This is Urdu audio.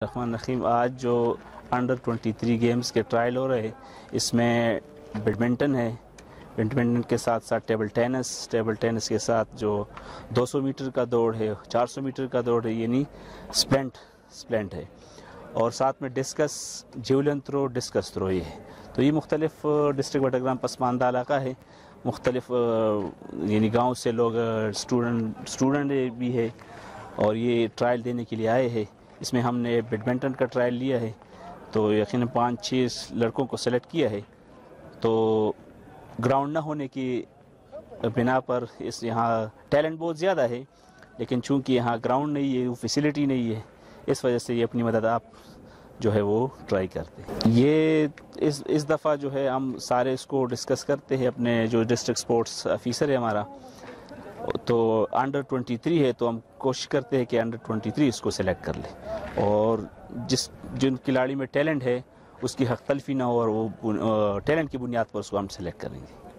الرحمن الرحیم، آج جو انڈر 23 گیمز کے ٹرائل ہو رہے اس میں بیڈمنٹن ہے، بیڈمنٹن کے ساتھ ساتھ ٹیبل ٹینس کے ساتھ جو 200 میٹر کا دوڑ ہے، 400 میٹر کا دوڑ ہے، یعنی سپلنٹ ہے، اور ساتھ میں discuss, javelin throw, discuss through یہ ہے۔ تو یہ مختلف ڈسٹرکٹ بٹگرام پسماندہ علاقہ ہے، مختلف یعنی گاؤں سے لوگ اسٹوڈنٹ بھی ہے اور یہ ٹرائل دینے کے لیے آئے ہیں۔ اس میں ہم نے بیڈمنٹن کا ٹرائل لیا ہے، تو یقیناً 5-6 لڑکوں کو سلیکٹ کیا ہے۔ تو گراؤنڈ نہ ہونے کی بنا پر یہاں ٹیلنٹ بہت زیادہ ہے، لیکن چونکہ یہاں گراؤنڈ نہیں ہے، فیسلٹی نہیں ہے، اس وجہ سے یہ اپنی مدد آپ جو ہے وہ ٹرائی کرتے ہیں۔ یہ اس دفعہ جو ہے ہم سارے اس کو ڈسکس کرتے ہیں، اپنے جو ڈسٹرکٹ سپورٹس آفیسر ہے ہمارا، تو انڈر 23 ہے، تو ہم کوشش کرتے ہیں کہ انڈر 23 اس کو سلیکٹ کر لیں، اور جن کھلاڑی میں ٹیلنٹ ہے اس کی حق تلفی نہ ہو، اور وہ ٹیلنٹ کی بنیاد پر اس کو ہم سلیکٹ کریں گے۔